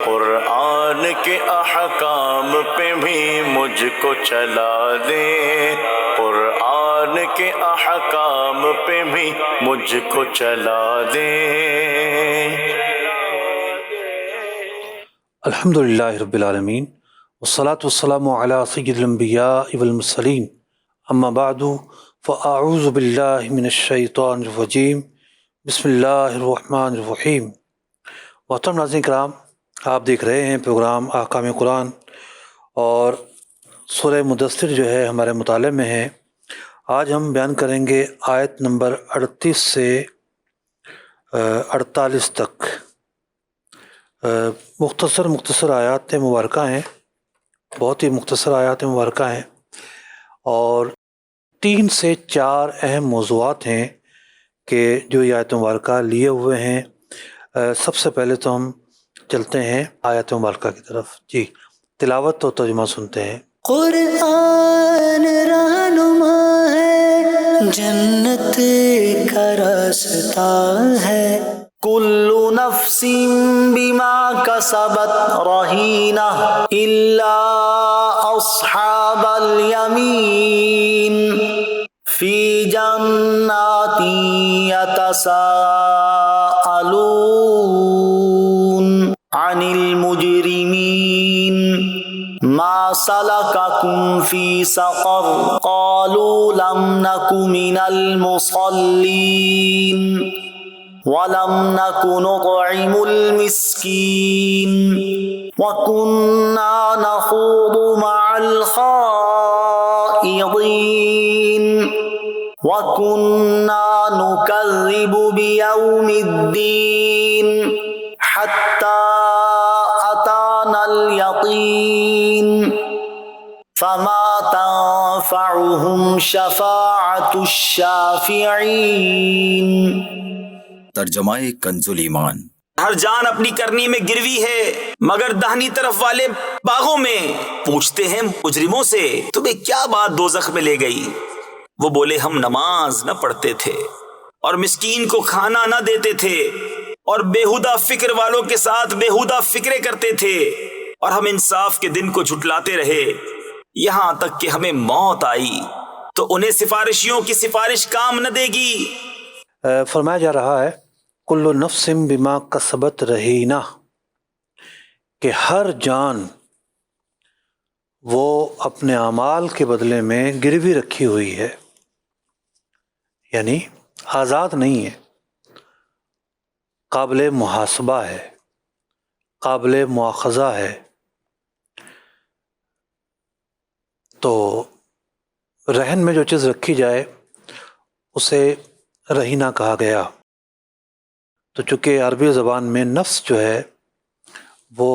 قرآن کے احکام پہ بھی مجھ کو چلا دے، قرآن کے احکام پہ بھی مجھ کو چلا دے۔ الحمدللہ رب العالمین والصلاة والسلام علی سید الانبیاء والمرسلین، اما بعد فاعوذ باللہ من الشیطان الرجیم، بسم اللہ الرحمن الرحیم۔ محترم ناظرین کرام، آپ دیکھ رہے ہیں پروگرام احکام قرآن، اور سورہ مدثر جو ہے ہمارے مطالعے میں ہے۔ آج ہم بیان کریں گے آیت نمبر 38 سے 48 تک۔ مختصر آیات مبارکہ ہیں، بہت ہی مختصر آیات مبارکہ ہیں، اور 3 سے 4 اہم موضوعات ہیں کہ جو یہ آیت مبارکہ لیے ہوئے ہیں۔ سب سے پہلے تو ہم چلتے ہیں آیت مبارکہ کی طرف۔ جی، تلاوت اور ترجمہ سنتے ہیں۔ قرآن رہنما ہے، جنت کا راستہ ہے، کل نفس بما کسبت رہینہ الا اصحاب الیمین فی جنات یتساءلون عن المجرمین ما سلککم فی سقر قالوا لم نک من المصلین وَلَمْ نَكُ نُطْعِمُ الْمِسْكِينَ وَكُنَّا نَخُوضُ مَعَ الْخَائِضِينَ وَكُنَّا نُكَذِّبُ بِيَوْمِ الدِّينِ حَتَّى أَتَانَا الْيَقِينُ فَمَا تَنفَعُهُمْ شَفَاعَةُ الشَّافِعِينَ۔ ترجمہ کنز الایمان۔ ہر جان اپنی کرنی میں گروی ہے مگر دہنی طرف والے باغوں میں۔ پوچھتے ہیں مجرموں سے، تمہیں کیا بات دوزخ میں لے گئی؟ وہ بولے، ہم نماز نہ پڑھتے تھے اور مسکین کو کھانا نہ دیتے تھے اور بیہودہ فکر والوں کے ساتھ بیہودہ فکرے کرتے تھے، اور ہم انصاف کے دن کو جھٹلاتے رہے یہاں تک کہ ہمیں موت آئی تو انہیں سفارشیوں کی سفارش کام نہ دے گی۔ فرمایا جا رہا ہے کل نفس بما کسبت رہینہ، کہ ہر جان وہ اپنے اعمال کے بدلے میں گروی رکھی ہوئی ہے، یعنی آزاد نہیں ہے، قابل محاسبہ ہے، قابل مواخذہ ہے۔ تو رہن میں جو چیز رکھی جائے اسے رہینہ کہا گیا۔ تو چونکہ عربی زبان میں نفس جو ہے وہ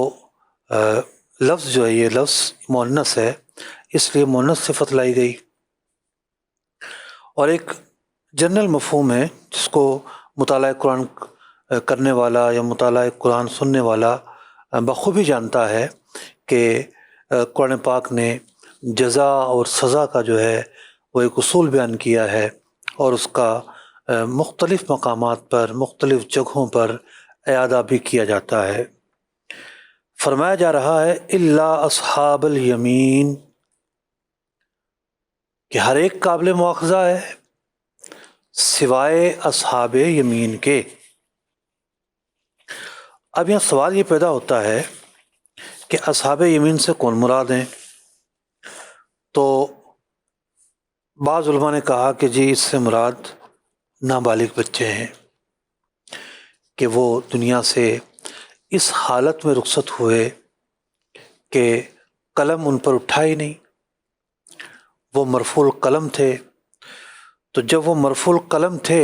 لفظ جو ہے، یہ لفظ مؤنث ہے، اس لیے مؤنث صفت لائی گئی۔ اور ایک جنرل مفہوم ہے جس کو مطالعہ قرآن کرنے والا یا مطالعہ قرآن سننے والا بخوبی جانتا ہے کہ قرآن پاک نے جزا اور سزا کا جو ہے وہ ایک اصول بیان کیا ہے، اور اس کا مختلف مقامات پر مختلف جگہوں پر اعادہ بھی کیا جاتا ہے۔ فرمایا جا رہا ہے الا اصحاب الیمین، کہ ہر ایک قابل مواخذہ ہے سوائے اصحاب یمین کے۔ اب یہاں سوال یہ پیدا ہوتا ہے کہ اصحاب یمین سے کون مراد ہیں؟ تو بعض علماء نے کہا کہ جی اس سے مراد نابالغ بچے ہیں کہ وہ دنیا سے اس حالت میں رخصت ہوئے کہ قلم ان پر اٹھا ہی نہیں، وہ مرفوع القلم تھے۔ تو جب وہ مرفوع القلم تھے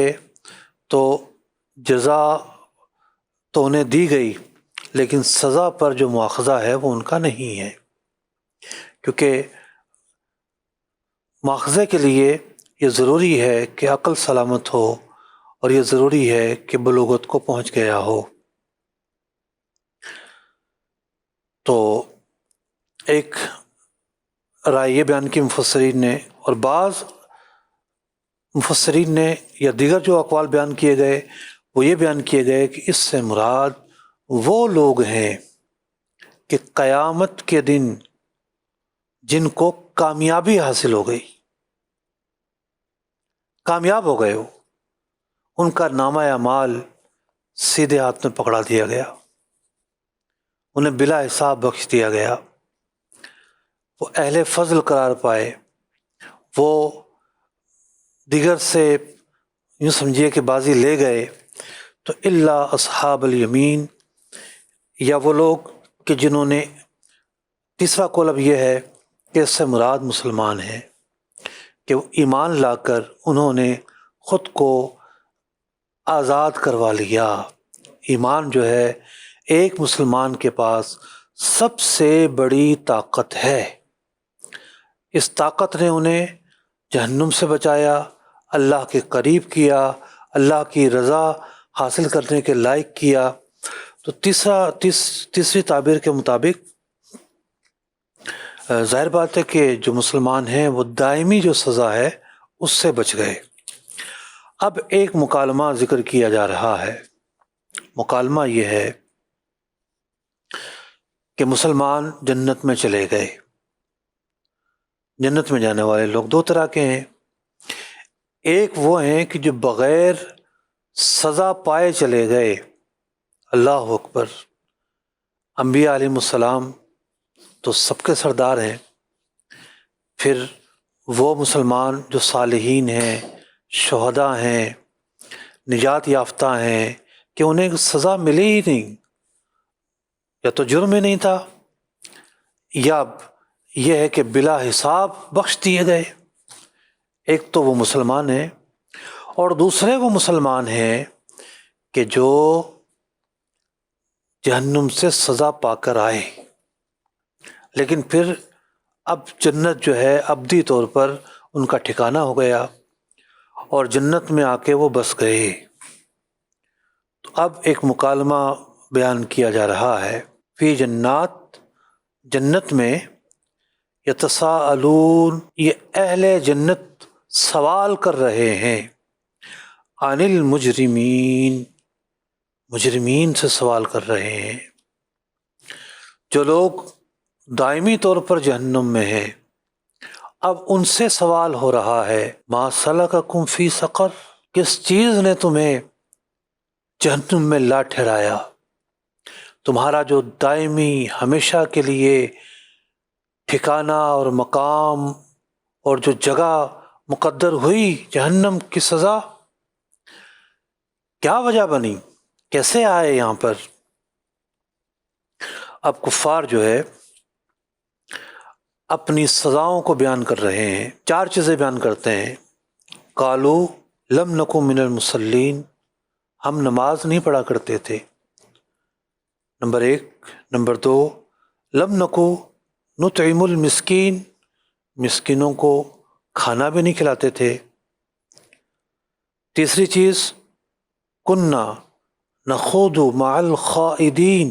تو جزا تو انہیں دی گئی، لیکن سزا پر جو مواخذہ ہے وہ ان کا نہیں ہے، کیونکہ مواخذے کے لیے یہ ضروری ہے کہ عقل سلامت ہو، اور یہ ضروری ہے کہ بلوغت کو پہنچ گیا ہو۔ تو ایک رائے یہ بیان کی مفسرین نے، اور بعض مفسرین نے یا دیگر جو اقوال بیان کیے گئے وہ یہ بیان کیے گئے کہ اس سے مراد وہ لوگ ہیں کہ قیامت کے دن جن کو کامیابی حاصل ہو گئی، کامیاب ہو گئے ہو، ان کا نامہ اعمال سیدھے ہاتھ میں پکڑا دیا گیا، انہیں بلا حساب بخش دیا گیا، وہ اہل فضل قرار پائے، وہ دیگر سے یوں سمجھیے کہ بازی لے گئے۔ تو الا اصحاب الیمین، یا وہ لوگ کہ جنہوں نے، تیسرا قول اب یہ ہے کہ اس سے مراد مسلمان ہیں کہ وہ ایمان لا کر انہوں نے خود کو آزاد کروا لیا۔ ایمان جو ہے ایک مسلمان کے پاس سب سے بڑی طاقت ہے۔ اس طاقت نے انہیں جہنم سے بچایا، اللہ کے قریب کیا، اللہ کی رضا حاصل کرنے کے لائق کیا۔ تو تیسری تعبیر کے مطابق ظاہر بات ہے کہ جو مسلمان ہیں وہ دائمی جو سزا ہے اس سے بچ گئے۔ اب ایک مکالمہ ذکر کیا جا رہا ہے، مکالمہ یہ ہے کہ مسلمان جنت میں چلے گئے۔ جنت میں جانے والے لوگ دو طرح کے ہیں، ایک وہ ہیں کہ جو بغیر سزا پائے چلے گئے، اللہ اکبر، انبیاء علیہ السلام تو سب کے سردار ہیں، پھر وہ مسلمان جو صالحین ہیں، شہداء ہیں، نجات یافتہ ہیں، کہ انہیں سزا ملی ہی نہیں، یا تو جرم ہی نہیں تھا، یا یہ ہے کہ بلا حساب بخش دیے گئے۔ ایک تو وہ مسلمان ہیں، اور دوسرے وہ مسلمان ہیں کہ جو جہنم سے سزا پا کر آئے، لیکن پھر اب جنت جو ہے ابدی طور پر ان کا ٹھکانہ ہو گیا، اور جنت میں آ کے وہ بس گئے۔ تو اب ایک مکالمہ بیان کیا جا رہا ہے، فی جنات، جنت میں، یتساءلون، یہ اہل جنت سوال کر رہے ہیں، عن المجرمین، مجرمین سے سوال کر رہے ہیں، جو لوگ دائمی طور پر جہنم میں ہیں۔ اب ان سے سوال ہو رہا ہے، ما سلککم فی سقر، کس چیز نے تمہیں جہنم میں لا ٹھہرایا؟ تمہارا جو دائمی ہمیشہ کے لیے ٹھکانہ اور مقام اور جو جگہ مقدر ہوئی جہنم کی سزا، کیا وجہ بنی؟ کیسے آئے یہاں پر؟ اب کفار جو ہے اپنی سزاؤں کو بیان کر رہے ہیں، چار چیزیں بیان کرتے ہیں۔ قالو لم نکو من المصلین، ہم نماز نہیں پڑھا کرتے تھے، نمبر 1۔ نمبر 2، لم نکو نطعم المسکین، مسکینوں کو کھانا بھی نہیں کھلاتے تھے۔ تیسری چیز، کننا نخوض مع الخائدین،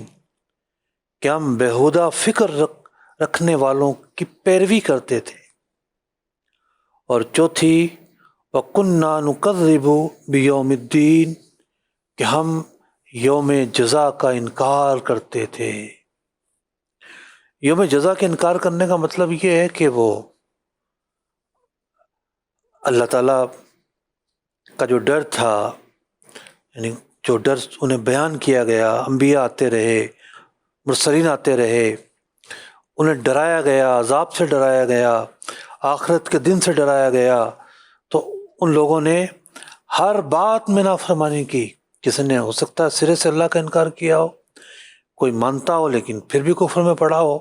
کہ ہم بیہودہ فکر رکھنے والوں کی پیروی کرتے تھے۔ اور چوتھی، وَكُنَّا نُكَذِّبُ بِيَوْمِ الدِّينِ، کہ ہم یوم جزا کا انکار کرتے تھے۔ یوم جزا کے انکار کرنے کا مطلب یہ ہے کہ وہ اللہ تعالیٰ کا جو ڈر تھا، یعنی جو ڈر انہیں بیان کیا گیا، انبیاء آتے رہے، مرسلین آتے رہے، انہیں ڈرایا گیا، عذاب سے ڈرایا گیا، آخرت کے دن سے ڈرایا گیا، تو ان لوگوں نے ہر بات میں نافرمانی کی۔ کسی نے ہو سکتا ہے سرے سے اللہ کا انکار کیا ہو، کوئی مانتا ہو لیکن پھر بھی کفر میں پڑا ہو۔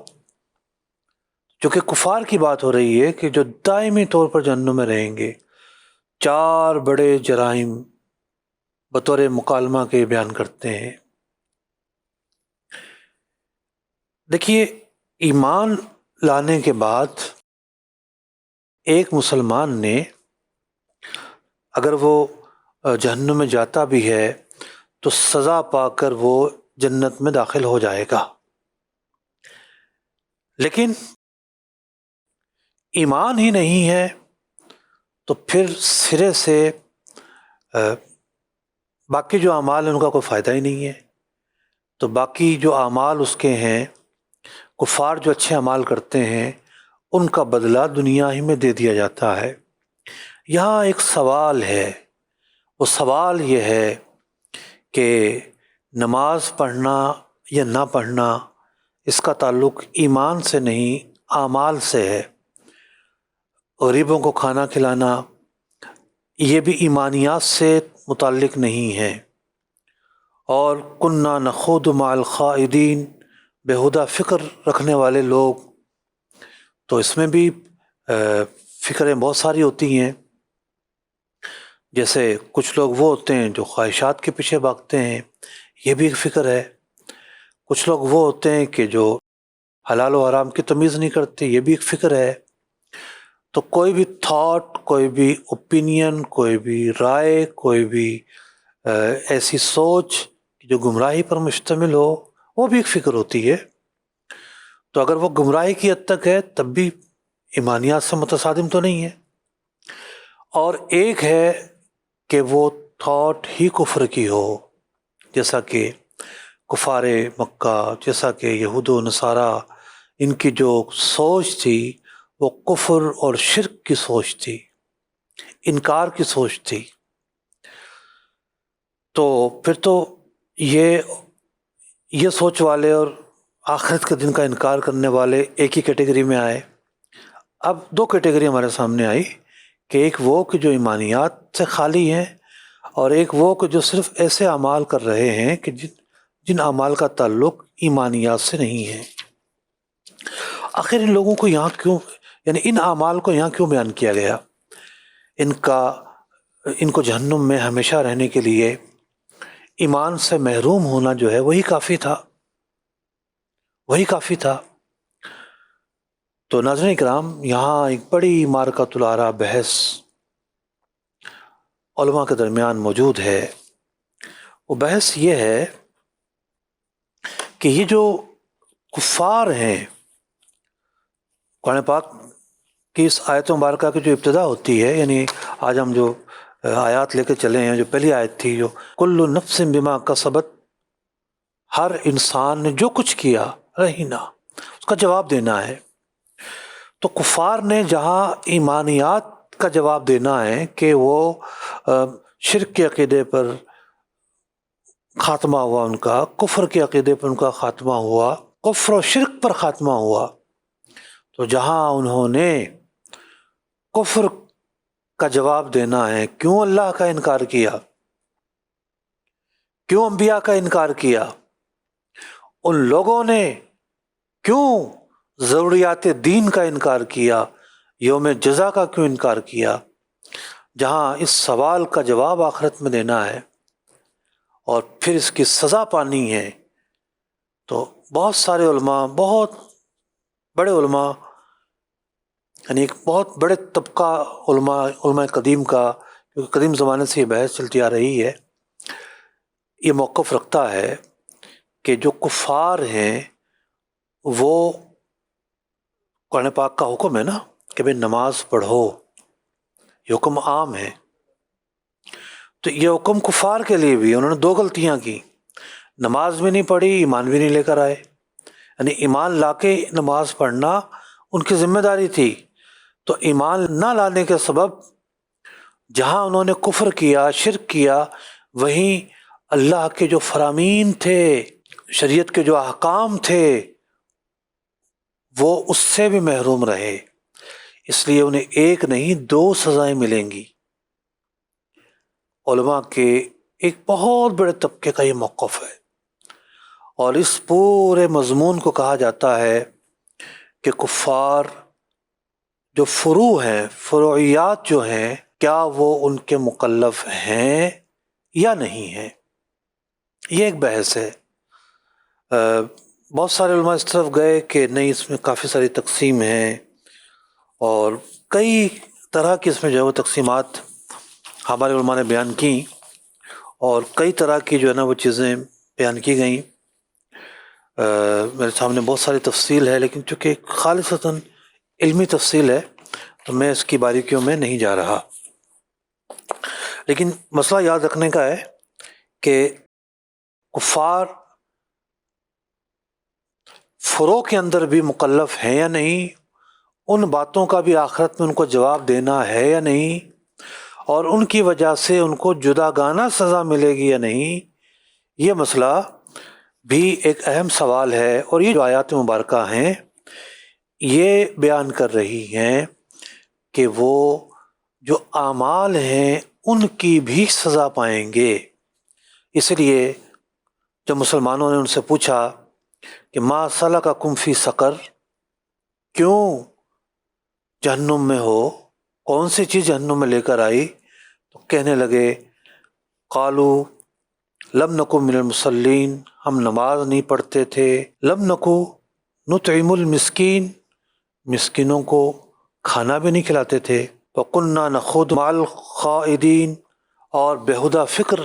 چونکہ کفار کی بات ہو رہی ہے کہ جو دائمی طور پر جہنم میں رہیں گے، چار بڑے جرائم بطور مکالمہ کے بیان کرتے ہیں۔ دیکھیے، ایمان لانے کے بعد ایک مسلمان نے اگر وہ جہنم میں جاتا بھی ہے تو سزا پا کر وہ جنت میں داخل ہو جائے گا، لیکن ایمان ہی نہیں ہے تو پھر سرے سے باقی جو اعمال ہیں ان کا کوئی فائدہ ہی نہیں ہے۔ تو باقی جو اعمال اس کے ہیں کفار جو اچھے اعمال کرتے ہیں ان کا بدلہ دنیا ہی میں دے دیا جاتا ہے۔ یہاں ایک سوال ہے، وہ سوال یہ ہے کہ نماز پڑھنا یا نہ پڑھنا اس کا تعلق ایمان سے نہیں اعمال سے ہے۔ غریبوں کو کھانا کھلانا یہ بھی ایمانیات سے متعلق نہیں ہے۔ اور کننا نخوض مع الخائضین، بیہودہ فکر رکھنے والے لوگ، تو اس میں بھی فکریں بہت ساری ہوتی ہیں۔ جیسے کچھ لوگ وہ ہوتے ہیں جو خواہشات کے پیچھے بھاگتے ہیں، یہ بھی ایک فکر ہے۔ کچھ لوگ وہ ہوتے ہیں کہ جو حلال و حرام کی تمیز نہیں کرتے، یہ بھی ایک فکر ہے۔ تو کوئی بھی تھاٹ، کوئی بھی اوپینین، کوئی بھی رائے، کوئی بھی ایسی سوچ جو گمراہی پر مشتمل ہو، وہ بھی ایک فکر ہوتی ہے۔ تو اگر وہ گمراہی کی حد تک ہے تب بھی ایمانیات سے متصادم تو نہیں ہے۔ اور ایک ہے کہ وہ تھاٹ ہی کفر کی ہو، جیسا کہ کفار مکہ، جیسا کہ یہود و نصارہ، ان کی جو سوچ تھی وہ کفر اور شرک کی سوچ تھی، انکار کی سوچ تھی۔ تو پھر تو یہ سوچ والے اور آخرت کے دن کا انکار کرنے والے ایک ہی کیٹیگری میں آئے۔ اب دو کیٹیگری ہمارے سامنے آئی کہ ایک وہ کہ جو ایمانیات سے خالی ہیں، اور ایک وہ کہ جو صرف ایسے اعمال کر رہے ہیں کہ جن اعمال کا تعلق ایمانیات سے نہیں ہے۔ آخر ان لوگوں کو یہاں کیوں، یعنی ان اعمال کو یہاں کیوں بیان کیا گیا؟ ان کو جہنم میں ہمیشہ رہنے کے لیے ایمان سے محروم ہونا جو ہے وہی کافی تھا، وہی کافی تھا۔ تو ناظرین کرام، یہاں ایک بڑی معرکۃ الآراء بحث علماء کے درمیان موجود ہے۔ وہ بحث یہ ہے کہ یہ جو کفار ہیں، قرآن پاک کی اس آیت مبارکہ کی جو ابتدا ہوتی ہے، یعنی آج ہم جو آیات لے کے چلے ہیں، جو پہلی آیت تھی جو کل نفس بما کسبت، ہر انسان نے جو کچھ کیا رہینا، اس کا جواب دینا ہے۔ تو کفار نے جہاں ایمانیات کا جواب دینا ہے کہ وہ شرک کے عقیدے پر خاتمہ ہوا، ان کا کفر کے عقیدے پر ان کا خاتمہ ہوا، کفر و شرک پر خاتمہ ہوا، تو جہاں انہوں نے کفر کا جواب دینا ہے، کیوں اللہ کا انکار کیا، کیوں انبیاء کا انکار کیا، ان لوگوں نے کیوں ضروریات دین کا انکار کیا، یوم جزا کا کیوں انکار کیا، جہاں اس سوال کا جواب آخرت میں دینا ہے اور پھر اس کی سزا پانی ہے۔ تو بہت سارے علماء، بہت بڑے علماء، یعنی ایک بہت بڑے طبقہ علماء قدیم کا، کیونکہ قدیم زمانے سے یہ بحث چلتی آ رہی ہے، یہ موقف رکھتا ہے کہ جو کفار ہیں وہ، قرآن پاک کا حکم ہے نا کہ بھئی نماز پڑھو، یہ حکم عام ہے، تو یہ حکم کفار کے لیے بھی، انہوں نے دو غلطیاں کی، نماز بھی نہیں پڑھی، ایمان بھی نہیں لے کر آئے، یعنی ایمان لا کے نماز پڑھنا ان کی ذمہ داری تھی، تو ایمان نہ لانے کے سبب جہاں انہوں نے کفر کیا، شرک کیا، وہیں اللہ کے جو فرامین تھے، شریعت کے جو احکام تھے، وہ اس سے بھی محروم رہے، اس لیے انہیں ایک نہیں دو سزائیں ملیں گی۔ علماء کے ایک بہت بڑے طبقے کا یہ موقف ہے، اور اس پورے مضمون کو کہا جاتا ہے کہ کفار جو فروع ہیں، فروعیات جو ہیں، کیا وہ ان کے مکلف ہیں یا نہیں ہیں، یہ ایک بحث ہے۔ بہت سارے علماء اس طرف گئے کہ نہیں، اس میں کافی ساری تقسیم ہیں، اور کئی طرح کی اس میں جو ہے وہ تقسیمات ہمارے علماء نے بیان کی، اور کئی طرح کی جو ہے نا وہ چیزیں بیان کی گئیں۔ میرے سامنے بہت ساری تفصیل ہے، لیکن چونکہ خالصتاً علمی تفصیل ہے تو میں اس کی باریکیوں میں نہیں جا رہا، لیکن مسئلہ یاد رکھنے کا ہے کہ کفار فروع کے اندر بھی مکلف ہیں یا نہیں، ان باتوں کا بھی آخرت میں ان کو جواب دینا ہے یا نہیں، اور ان کی وجہ سے ان کو جداگانہ سزا ملے گی یا نہیں، یہ مسئلہ بھی ایک اہم سوال ہے۔ اور یہ جو آیات مبارکہ ہیں یہ بیان کر رہی ہیں کہ وہ جو اعمال ہیں ان کی بھی سزا پائیں گے۔ اس لیے جب مسلمانوں نے ان سے پوچھا کہ ما سلککم فی سقر، کیوں جہنم میں ہو، کون سی چیز جہنم میں لے کر آئی، تو کہنے لگے قالو لم نکو من المصلین، ہم نماز نہیں پڑھتے تھے، لم نکو نطعم المسکین، مسکینوں کو کھانا بھی نہیں کھلاتے تھے، وَقُنَّا نَخُوضُ مَعَ الْخَائِضِينَ، اور بیہودہ فکر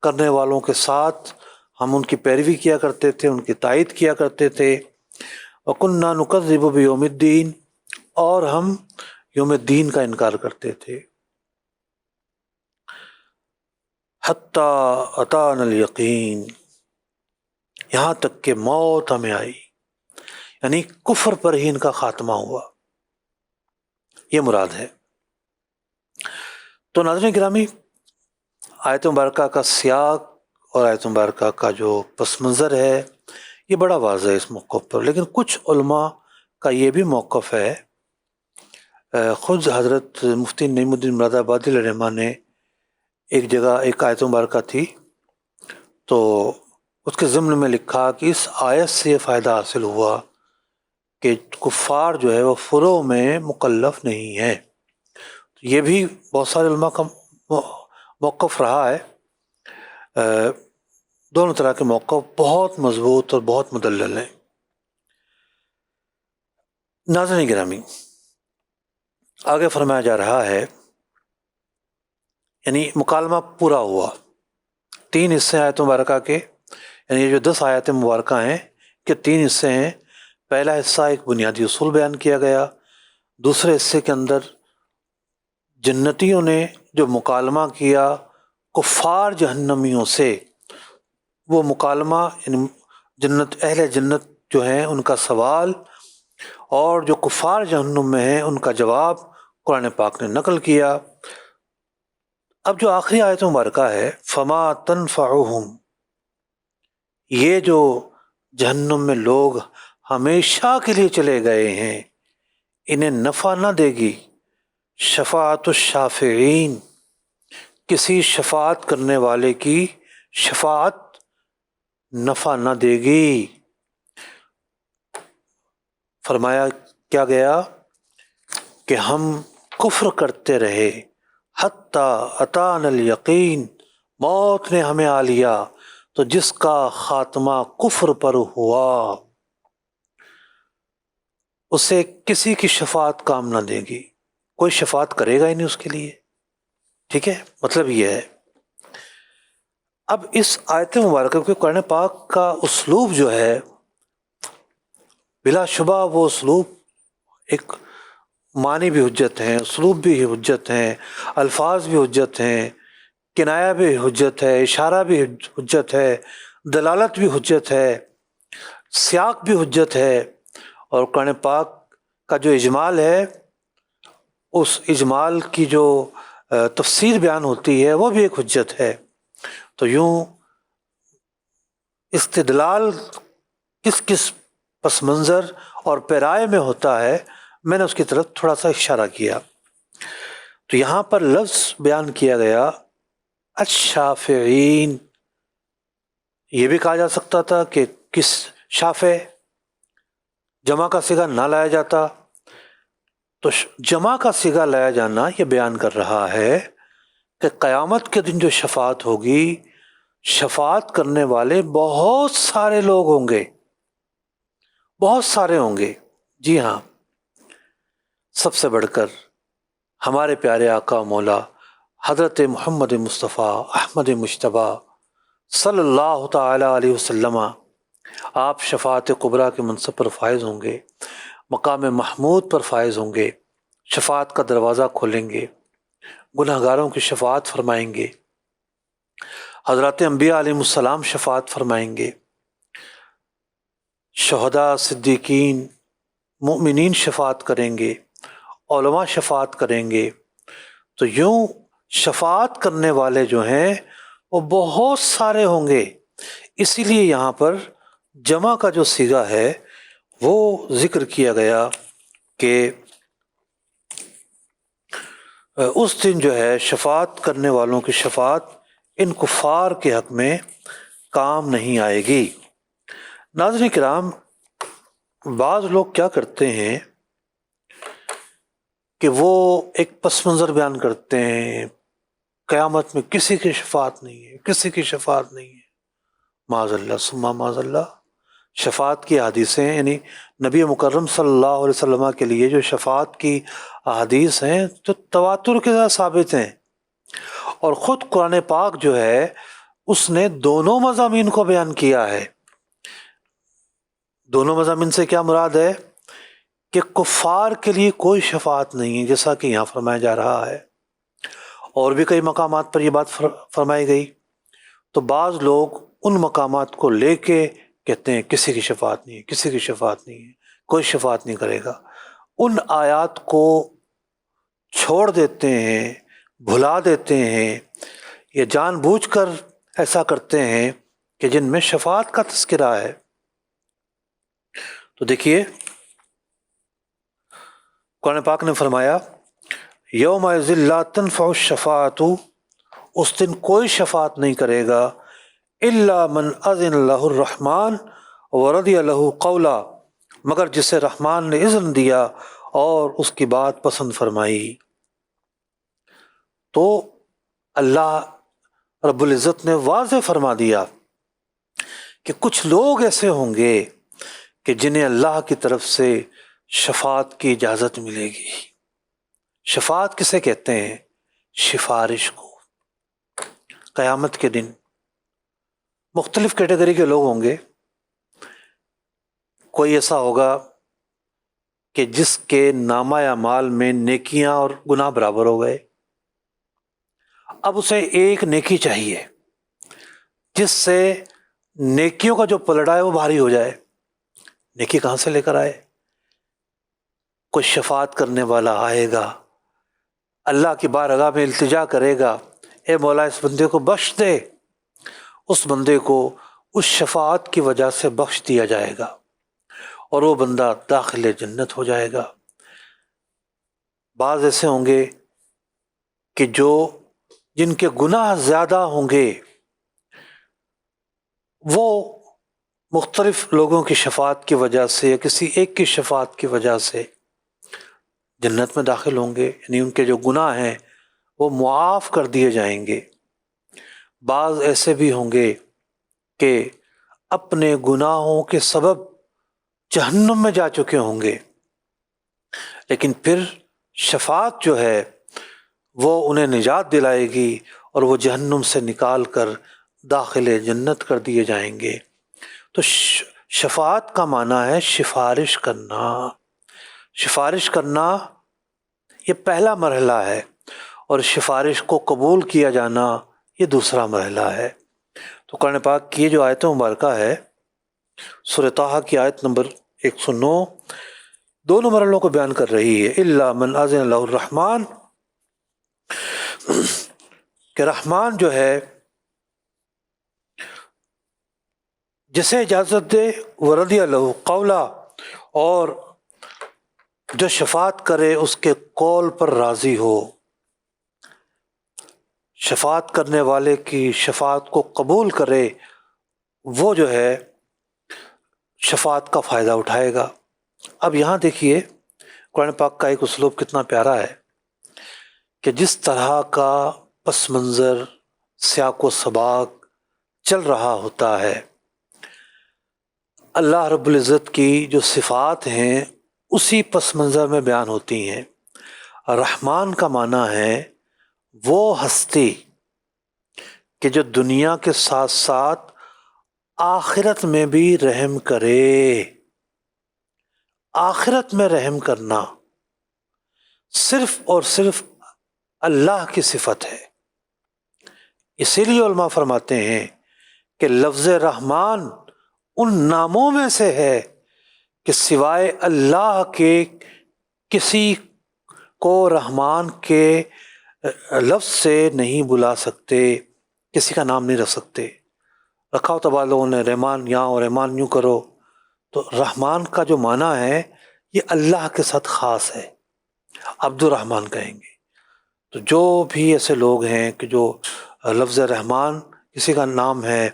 کرنے والوں کے ساتھ ہم ان کی پیروی کیا کرتے تھے، ان کی تائید کیا کرتے تھے، وَقُنَّا نُكَذِّبُ بِيَوْمِ الدِّينِ، اور ہم یوم الدین کا انکار کرتے تھے، حَتَّى أَتَانَا الْيَقِينَ، یہاں تک کہ موت ہمیں آئی، یعنی کفر پر ہی ان کا خاتمہ ہوا، یہ مراد ہے۔ تو ناظرین گرامی، آیت مبارکہ کا سیاق اور آیت مبارکہ کا جو پس منظر ہے یہ بڑا واضح ہے اس موقف پر، لیکن کچھ علماء کا یہ بھی موقف ہے، خود حضرت مفتی نعیم الدین مراد آبادی علیہ الرحمہ نے ایک جگہ ایک آیت مبارکہ تھی تو اس کے ضمن میں لکھا کہ اس آیت سے یہ فائدہ حاصل ہوا کہ کفار جو ہے وہ فروع میں مکلف نہیں ہے۔ یہ بھی بہت سارے علماء کا موقف رہا ہے، دونوں طرح کے موقف بہت مضبوط اور بہت مدلل ہیں۔ ناظرین گرامی، آگے فرمایا جا رہا ہے، یعنی مکالمہ پورا ہوا، 3 حصے آیت مبارکہ کے، یعنی یہ جو 10 آیات مبارکہ ہیں کہ 3 حصے ہیں۔ پہلا حصہ ایک بنیادی اصول بیان کیا گیا، دوسرے حصے کے اندر جنتیوں نے جو مکالمہ کیا کفار جہنمیوں سے، وہ مکالمہ یعنی اہل جنت جو ہیں ان کا سوال اور جو کفار جہنم میں ہیں ان کا جواب قرآن پاک نے نقل کیا۔ اب جو آخری آیت مبارکہ ہے فما تنفعہم، یہ جو جہنم میں لوگ ہمیشہ کے لیے چلے گئے ہیں انہیں نفع نہ دے گی شفاعت الشافعین، کسی شفاعت کرنے والے کی شفاعت نفع نہ دے گی۔ فرمایا کیا گیا کہ ہم کفر کرتے رہے حتیٰ اتانا الیقین، موت نے ہمیں آ لیا، تو جس کا خاتمہ کفر پر ہوا اسے کسی کی شفاعت کام نہ دے گی، کوئی شفاعت کرے گا ہی نہیں اس کے لیے۔ ٹھیک ہے، مطلب یہ ہے۔ اب اس آیت مبارکہ کے قرآن پاک کا اسلوب جو ہے بلا شبہ وہ اسلوب ایک معنی بھی حجت ہیں، اسلوب بھی حجت ہیں، الفاظ بھی حجت ہیں، کنایہ بھی حجت ہے، اشارہ بھی حجت ہے، دلالت بھی حجت ہے، سیاق بھی حجت ہے، اور قرآن پاک کا جو اجمال ہے اس اجمال کی جو تفسیر بیان ہوتی ہے وہ بھی ایک حجت ہے۔ تو یوں استدلال کس کس پس منظر اور پیرائے میں ہوتا ہے، میں نے اس کی طرف تھوڑا سا اشارہ کیا۔ تو یہاں پر لفظ بیان کیا گیا الشافعین، یہ بھی کہا جا سکتا تھا کہ کس شافع، جمع کا صیغہ نہ لایا جاتا، تو جمع کا صیغہ لایا جانا یہ بیان کر رہا ہے کہ قیامت کے دن جو شفاعت ہوگی، شفاعت کرنے والے بہت سارے لوگ ہوں گے، بہت سارے ہوں گے۔ جی ہاں، سب سے بڑھ کر ہمارے پیارے آقا مولا حضرت محمد مصطفیٰ احمد مجتبیٰ صلی اللہ تعالی علیہ وسلم، آپ شفاعت کبریٰ کے منصب پر فائز ہوں گے، مقام محمود پر فائز ہوں گے، شفاعت کا دروازہ کھولیں گے، گناہ گاروں کی شفاعت فرمائیں گے، حضرات انبیاء علیہ السلام شفاعت فرمائیں گے، شہداء، صدیقین، مومنین شفاعت کریں گے، علماء شفاعت کریں گے، تو یوں شفاعت کرنے والے جو ہیں وہ بہت سارے ہوں گے. اسی لیے یہاں پر جمع کا جو صیغہ ہے وہ ذکر کیا گیا کہ اس دن جو ہے شفاعت کرنے والوں کی شفاعت ان کفار کے حق میں کام نہیں آئے گی. ناظرین کرام، بعض لوگ کیا کرتے ہیں کہ وہ ایک پس منظر بیان کرتے ہیں، قیامت میں کسی کی شفاعت نہیں ہے، کسی کی شفاعت نہیں ہے. معاذ اللہ ثم معاذ اللہ. شفاعت کی احادیثیں، یعنی نبی مکرم صلی اللہ علیہ وسلم کے لیے جو شفاعت کی احادیث ہیں جو تواتر کے ساتھ ثابت ہیں، اور خود قرآن پاک جو ہے اس نے دونوں مضامین کو بیان کیا ہے. دونوں مضامین سے کیا مراد ہے کہ کفار کے لیے کوئی شفاعت نہیں ہے، جیسا کہ یہاں فرمایا جا رہا ہے، اور بھی کئی مقامات پر یہ بات فرمائی گئی. تو بعض لوگ ان مقامات کو لے کے کہتے ہیں کسی کی شفاعت نہیں ہے، کسی کی شفاعت نہیں ہے، کوئی شفاعت نہیں کرے گا. ان آیات کو چھوڑ دیتے ہیں، بھلا دیتے ہیں، یہ جان بوجھ کر ایسا کرتے ہیں کہ جن میں شفاعت کا تذکرہ ہے. تو دیکھیے قرآن پاک نے فرمایا یوم لا تنفع الشفاعت، اس دن کوئی شفاعت نہیں کرے گا الا من اذن له الرحمن ورضی له قولا، مگر جسے رحمان نے اذن دیا اور اس کی بات پسند فرمائی. تو اللہ رب العزت نے واضح فرما دیا کہ کچھ لوگ ایسے ہوں گے کہ جنہیں اللہ کی طرف سے شفاعت کی اجازت ملے گی. شفاعت کسے کہتے ہیں؟ سفارش کو. قیامت کے دن مختلف کیٹیگری کے لوگ ہوں گے. کوئی ایسا ہوگا کہ جس کے نامہ اعمال میں نیکیاں اور گناہ برابر ہو گئے، اب اسے ایک نیکی چاہیے جس سے نیکیوں کا جو پلڑا ہے وہ بھاری ہو جائے. نیکی کہاں سے لے کر آئے؟ کوئی شفاعت کرنے والا آئے گا، اللہ کی بارگاہ میں التجا کرے گا، اے مولا اس بندے کو بخش دے. اس بندے کو اس شفاعت کی وجہ سے بخش دیا جائے گا اور وہ بندہ داخل جنت ہو جائے گا. بعض ایسے ہوں گے کہ جن کے گناہ زیادہ ہوں گے، وہ مختلف لوگوں کی شفاعت کی وجہ سے یا کسی ایک کی شفاعت کی وجہ سے جنت میں داخل ہوں گے، یعنی ان کے جو گناہ ہیں وہ معاف کر دیے جائیں گے. بعض ایسے بھی ہوں گے کہ اپنے گناہوں کے سبب جہنم میں جا چکے ہوں گے، لیکن پھر شفاعت جو ہے وہ انہیں نجات دلائے گی اور وہ جہنم سے نکال کر داخل جنت کر دیے جائیں گے. تو شفاعت کا معنی ہے سفارش کرنا. سفارش کرنا یہ پہلا مرحلہ ہے، اور سفارش کو قبول کیا جانا یہ دوسرا مرحلہ ہے. تو قرآن پاک کی یہ جو آیت مبارکہ ہے سورہ طٰہٰ کی آیت نمبر 109 دونوں مرحلوں کو بیان کر رہی ہے. الا من اذن له الرحمن، کہ رحمان جو ہے جسے اجازت دے، ورضی له قولا، اور جو شفاعت کرے اس کے قول پر راضی ہو. شفاعت کرنے والے کی شفاعت کو قبول کرے، وہ جو ہے شفاعت کا فائدہ اٹھائے گا. اب یہاں دیکھیے قرآن پاک کا ایک اسلوب کتنا پیارا ہے کہ جس طرح کا پس منظر سیاق و سباق چل رہا ہوتا ہے، اللہ رب العزت کی جو صفات ہیں اسی پس منظر میں بیان ہوتی ہیں. رحمان کا معنی ہے وہ ہستی کہ جو دنیا کے ساتھ ساتھ آخرت میں بھی رحم کرے. آخرت میں رحم کرنا صرف اور صرف اللہ کی صفت ہے. اسی لیے علماء فرماتے ہیں کہ لفظ رحمان ان ناموں میں سے ہے کہ سوائے اللہ کے کسی کو رحمان کے لفظ سے نہیں بلا سکتے، کسی کا نام نہیں رکھ سکتے۔ رکھا ہوتا بعض لوگوں نے رحمان یہاں اور رحمان یوں کرو، تو رحمان کا جو معنی ہے یہ اللہ کے ساتھ خاص ہے، عبد الرحمن کہیں گے۔ تو جو بھی ایسے لوگ ہیں کہ جو لفظ رحمان کسی کا نام ہے،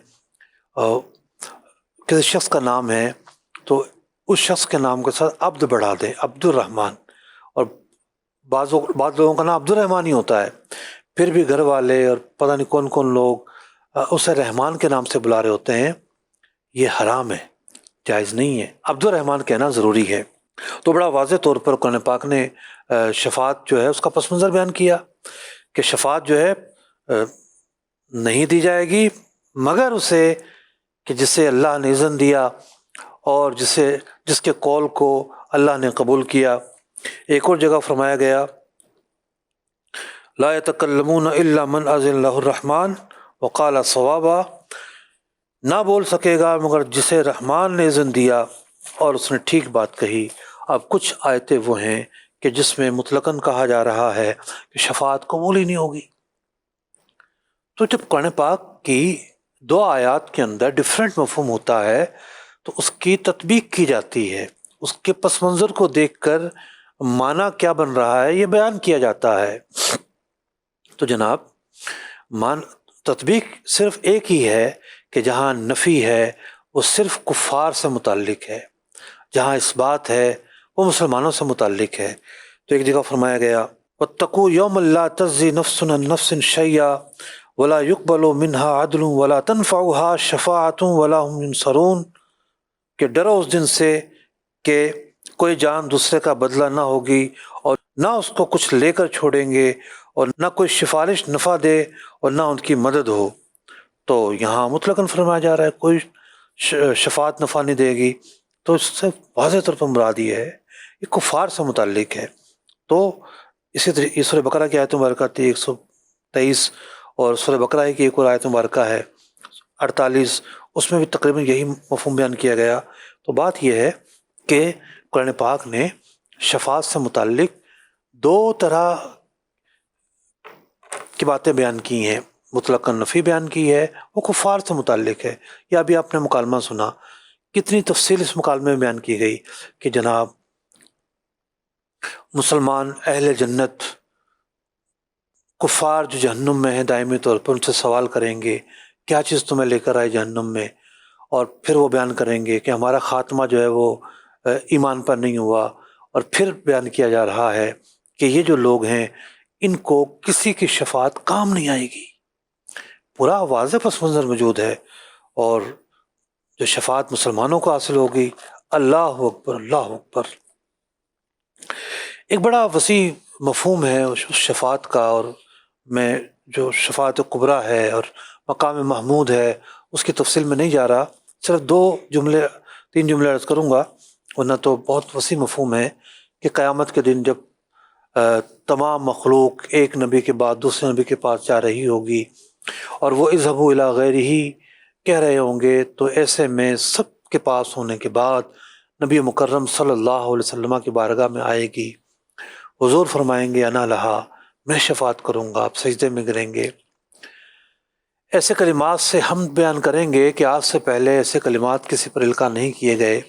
کسی شخص کا نام ہے، تو اس شخص کے نام کے ساتھ عبد بڑھا دیں، عبد الرحمن، اور بعض لوگوں کا نام عبد الرحمن ہی ہوتا ہے، پھر بھی گھر والے اور پتہ نہیں کون کون لوگ اسے رحمان کے نام سے بلا رہے ہوتے ہیں، یہ حرام ہے، جائز نہیں ہے، عبد الرحمن کہنا ضروری ہے۔ تو بڑا واضح طور پر قرآن پاک نے شفاعت جو ہے اس کا پس منظر بیان کیا کہ شفاعت جو ہے نہیں دی جائے گی مگر اسے کہ جسے اللہ نے اذن دیا اور جس کے قول کو اللہ نے قبول کیا۔ ایک اور جگہ فرمایا گیا لا يتکلمون الا من اذن له الرحمن وقال صوابا، نہ بول سکے گا مگر جسے رحمان نے اذن دیا اور اس نے ٹھیک بات کہی۔ اب کچھ آیتیں وہ ہیں کہ جس میں مطلقاً کہا جا رہا ہے کہ شفاعت قبول ہی نہیں ہوگی۔ تو جب قرآن پاک کی دو آیات کے اندر ڈیفرنٹ مفہوم ہوتا ہے تو اس کی تطبیق کی جاتی ہے، اس کے پس منظر کو دیکھ کر معنی کیا بن رہا ہے یہ بیان کیا جاتا ہے۔ تو جناب تطبیق صرف ایک ہی ہے کہ جہاں نفی ہے وہ صرف کفار سے متعلق ہے، جہاں اس بات ہے وہ مسلمانوں سے متعلق ہے۔ تو ایک جگہ فرمایا گیا وَاتَّقُوا يَوْمًا لَا تَجْزِي نَفْسٌ عَن نَفْسٍ شَيْئًا وَلَا يُقْبَلُ مِنْهَا عَدْلٌ وَلَا تَنْفَعُهَا شَفَاعَةٌ وَلَا هُمْ يُنصَرُونَ، کہ ڈرو اس دن سے کہ کوئی جان دوسرے کا بدلہ نہ ہوگی اور نہ اس کو کچھ لے کر چھوڑیں گے اور نہ کوئی سفارش نفع دے اور نہ ان کی مدد ہو۔ تو یہاں مطلقاً فرمایا جا رہا ہے کوئی شفاعت نفع نہیں دے گی، تو اس سے واضح طور پر مراد یہ ہے یہ کفار سے متعلق ہے۔ تو اسی طرح سورہ بقرہ کی آیت مبارکہ تھی 123 اور سورہ بقرہ کی ایک اور آیت مبارکہ ہے 48، اس میں بھی تقریباً یہی مفہوم بیان کیا گیا۔ تو بات یہ ہے کہ قرآن پاک نے شفاعت سے متعلق دو طرح کی باتیں بیان کی ہیں، مطلقاً نفی بیان کی ہے، وہ کفار سے متعلق ہے۔ یا ابھی آپ نے مکالمہ سنا، کتنی تفصیل اس مکالمے میں بیان کی گئی کہ جناب مسلمان اہل جنت کفار جو جہنم میں ہیں دائمی طور پر ان سے سوال کریں گے کیا چیز تمہیں لے کر آئے جہنم میں، اور پھر وہ بیان کریں گے کہ ہمارا خاتمہ جو ہے وہ ایمان پر نہیں ہوا، اور پھر بیان کیا جا رہا ہے کہ یہ جو لوگ ہیں ان کو کسی کی شفاعت کام نہیں آئے گی۔ پورا واضح پس منظر موجود ہے، اور جو شفاعت مسلمانوں کو حاصل ہوگی، اللہ اکبر اللہ اکبر۔ ایک بڑا وسیع مفہوم ہے اس شفاعت کا، اور میں جو شفاعت کبریٰ ہے اور مقام محمود ہے اس کی تفصیل میں نہیں جا رہا، صرف تین جملے عرض کروں گا، ورنہ تو بہت وسیع مفہوم ہے کہ قیامت کے دن جب تمام مخلوق ایک نبی کے بعد دوسرے نبی کے پاس جا رہی ہوگی اور وہ اذهبوا الی غیرہ کہہ رہے ہوں گے، تو ایسے میں سب کے پاس ہونے کے بعد نبی مکرم صلی اللہ علیہ وسلم کی بارگاہ میں آئے گی، حضور فرمائیں گے انا لہا، میں شفاعت کروں گا، آپ سجدے میں گریں گے۔ ایسے کلمات سے ہم بیان کریں گے کہ آج سے پہلے ایسے کلمات کسی پر القاء نہیں کیے گئے۔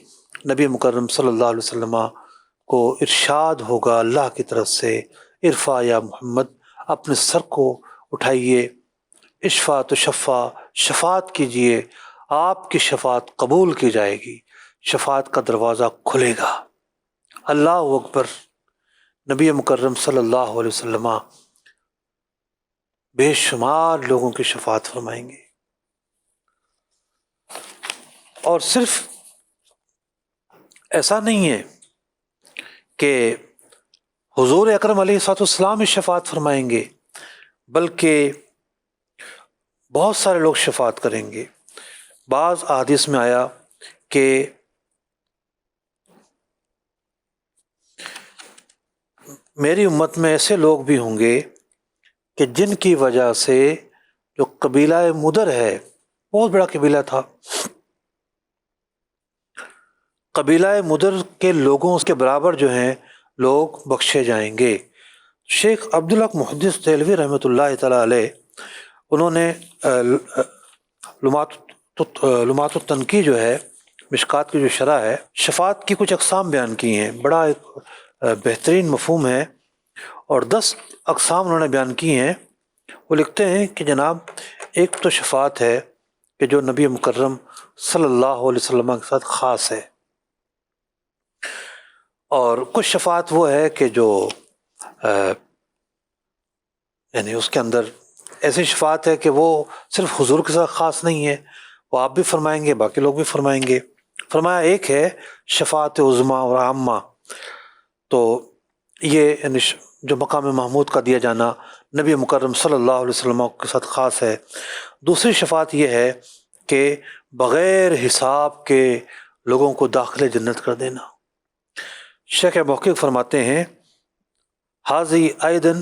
نبی مکرم صلی اللہ علیہ وسلم کو ارشاد ہوگا اللہ کی طرف سے ارفع یا محمد، اپنے سر کو اٹھائیے، اشفع تو شفع، شفاعت کیجئے، آپ کی شفاعت قبول کی جائے گی، شفاعت کا دروازہ کھلے گا۔ اللہ اکبر۔ نبی مکرم صلی اللہ علیہ وسلم بے شمار لوگوں کی شفاعت فرمائیں گے، اور صرف ایسا نہیں ہے کہ حضور اکرم علیہ الصلوۃ والسلام شفاعت فرمائیں گے، بلکہ بہت سارے لوگ شفاعت کریں گے۔ بعض احادیث میں آیا کہ میری امت میں ایسے لوگ بھی ہوں گے کہ جن کی وجہ سے جو قبیلہ مدر ہے، بہت بڑا قبیلہ تھا، قبیلہ مدر کے لوگوں کے برابر جو ہیں لوگ بخشے جائیں گے۔ شیخ عبدالحق محدث دہلوی رحمۃ اللہ تعالیٰ علیہ، انہوں نے لمعۃ التنقی جو ہے، مشکات کی جو شرح ہے، شفاعت کی کچھ اقسام بیان کی ہیں، بڑا ایک بہترین مفہوم ہے، اور 10 اقسام انہوں نے بیان کی ہیں۔ وہ لکھتے ہیں کہ جناب ایک تو شفاعت ہے کہ جو نبی مکرم صلی اللہ علیہ وسلم کے ساتھ خاص ہے، اور کچھ شفاعت وہ ہے کہ جو یعنی اس کے اندر ایسی شفاعت ہے کہ وہ صرف حضور کے ساتھ خاص نہیں ہے، وہ آپ بھی فرمائیں گے، باقی لوگ بھی فرمائیں گے۔ فرمایا ایک ہے شفاعت عظمیٰ اور عامہ، تو یہ یعنی جو مقام محمود کا دیا جانا نبی مکرم صلی اللہ علیہ وسلم کے ساتھ خاص ہے۔ دوسری شفاعت یہ ہے کہ بغیر حساب کے لوگوں کو داخل جنت کر دینا۔ شیخ محقق فرماتے ہیں حاضی ایدن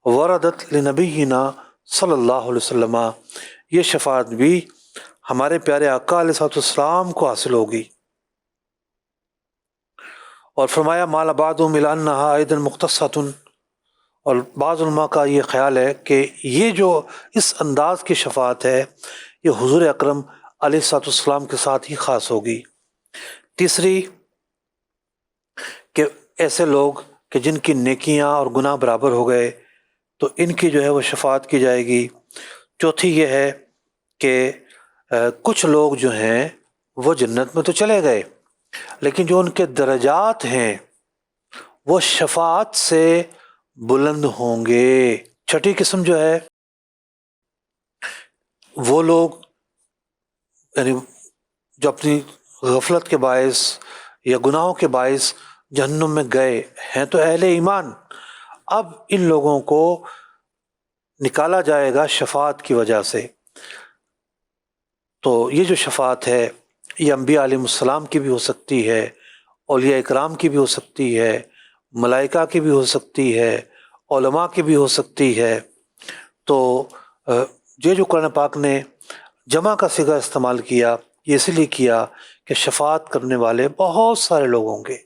وردت لنبینا صلی اللہ علیہ وسلم، یہ شفاعت بھی ہمارے پیارے آقا علیہ السلام کو حاصل ہوگی۔ اور فرمایا مال بعضهم الی انها ایدن مختصۃ، اور بعض علماء کا یہ خیال ہے کہ یہ جو اس انداز کی شفاعت ہے یہ حضور اکرم علیہ السلام کے ساتھ ہی خاص ہوگی۔ تیسری کہ ایسے لوگ کہ جن کی نیکیاں اور گناہ برابر ہو گئے تو ان کی جو ہے وہ شفاعت کی جائے گی۔ چوتھی یہ ہے کہ کچھ لوگ جو ہیں وہ جنت میں تو چلے گئے لیکن جو ان کے درجات ہیں وہ شفاعت سے بلند ہوں گے۔ چھٹی قسم جو ہے وہ لوگ یعنی جو اپنی غفلت کے باعث یا گناہوں کے باعث جہنم میں گئے ہیں تو اہل ایمان، اب ان لوگوں کو نکالا جائے گا شفاعت کی وجہ سے۔ تو یہ جو شفاعت ہے یہ انبیاء علیہ السلام کی بھی ہو سکتی ہے، اولیاء اکرام کی بھی ہو سکتی ہے، ملائکہ کی بھی ہو سکتی ہے، علماء کی بھی ہو سکتی ہے۔ تو یہ جو قرآن پاک نے جمع کا صیغہ استعمال کیا یہ اس لیے کیا کہ شفاعت کرنے والے بہت سارے لوگ ہوں گے۔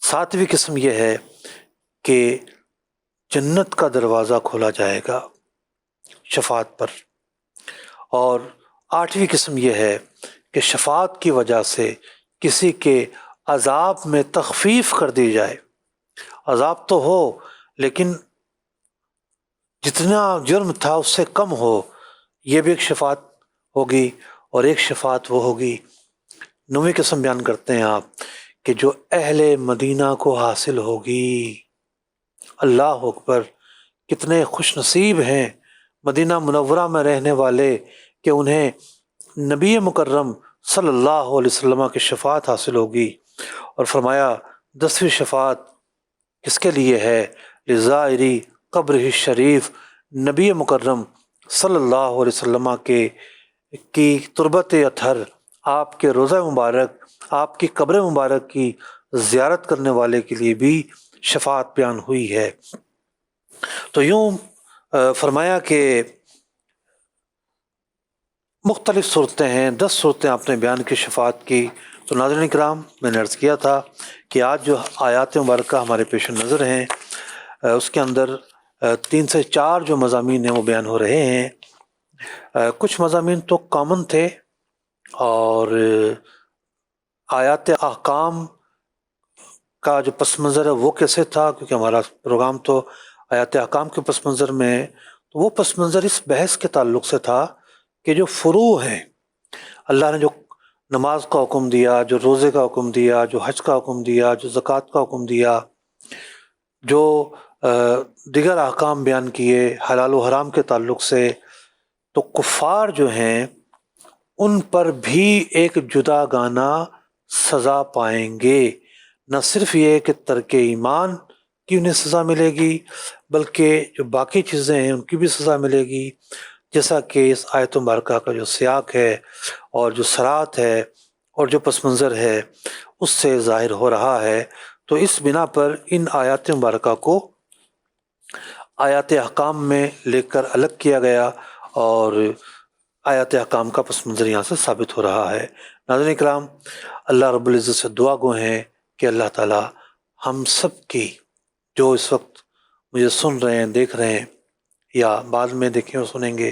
ساتویں قسم یہ ہے کہ جنت کا دروازہ کھولا جائے گا شفاعت پر، اور آٹھویں قسم یہ ہے کہ شفاعت کی وجہ سے کسی کے عذاب میں تخفیف کر دی جائے۔ عذاب تو ہو لیکن جتنا جرم تھا اس سے کم ہو، یہ بھی ایک شفاعت ہوگی۔ اور ایک شفاعت وہ ہوگی، 9ویں قسم بیان کرتے ہیں آپ، کہ جو اہل مدینہ کو حاصل ہوگی۔ اللہ اکبر، کتنے خوش نصیب ہیں مدینہ منورہ میں رہنے والے کہ انہیں نبی مکرم صلی اللہ علیہ وسلم کی شفاعت حاصل ہوگی۔ اور فرمایا 10ویں شفاعت کس کے لیے ہے؟ لزائری قبر شریف، نبی مکرم صلی اللہ علیہ وسلم کی تربت اطہر، آپ کے روضہ مبارک، آپ کی قبر مبارک کی زیارت کرنے والے کے لیے بھی شفاعت بیان ہوئی ہے۔ تو یوں فرمایا کہ مختلف صورتیں ہیں، 10 صورتیں آپ نے بیان کی شفاعت کی۔ تو ناظرین کرام، میں نے عرض کیا تھا کہ آج جو آیات مبارکہ ہمارے پیش نظر ہیں اس کے اندر 3 سے 4 جو مضامین ہیں وہ بیان ہو رہے ہیں۔ کچھ مضامین تو کامن تھے، اور آیات احکام کا جو پس منظر ہے وہ کیسے تھا، کیونکہ ہمارا پروگرام تو آیات احکام کے پس منظر میں ہے، تو وہ پس منظر اس بحث کے تعلق سے تھا کہ جو فروع ہیں، اللہ نے جو نماز کا حکم دیا، جو روزے کا حکم دیا، جو حج کا حکم دیا، جو زکوٰۃ کا حکم دیا، جو دیگر احکام بیان کیے حلال و حرام کے تعلق سے، تو کفار جو ہیں ان پر بھی ایک جدا گانا سزا پائیں گے۔ نہ صرف یہ کہ ترک ایمان کی انہیں سزا ملے گی بلکہ جو باقی چیزیں ہیں ان کی بھی سزا ملے گی، جیسا کہ اس آیت مبارکہ کا جو سیاق ہے اور جو صراط ہے اور جو پس منظر ہے اس سے ظاہر ہو رہا ہے۔ تو اس بنا پر ان آیات مبارکہ کو آیات احکام میں لے کر الگ کیا گیا، اور آیات احکام کا پس منظر یہاں سے ثابت ہو رہا ہے۔ ناظرین اکرام، اللہ رب العزت سے دعا گو ہیں کہ اللہ تعالی ہم سب کی، جو اس وقت مجھے سن رہے ہیں، دیکھ رہے ہیں یا بعد میں دیکھیں اور سنیں گے،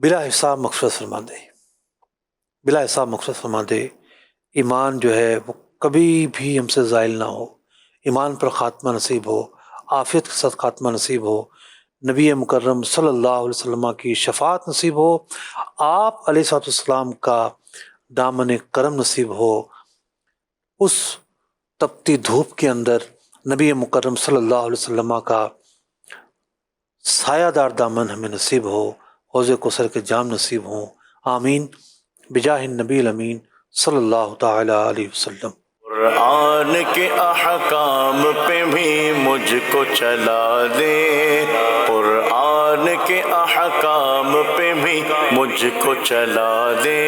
بلا حساب مغفرت فرما دے، بلا حساب مغفرت فرما دے۔ ایمان جو ہے وہ کبھی بھی ہم سے زائل نہ ہو، ایمان پر خاتمہ نصیب ہو، عافیت کے ساتھ خاتمہ نصیب ہو، نبی مکرم صلی اللہ علیہ وسلم کی شفاعت نصیب ہو، آپ علیہ الصلوۃ والسلام کا دامن کرم نصیب ہو، اس تپتی دھوپ کے اندر نبی مکرم صلی اللہ علیہ وسلم کا سایہ دار دامن ہمیں نصیب ہو، حوض کوثر کے جام نصیب ہوں، آمین بجاہ النبی الامین صلی اللہ تعالی علیہ وسلم۔ قرآن کے احکام پہ بھی مجھ کو چلا دے، قرآن کے احکام پہ بھی مجھ کو چلا دے۔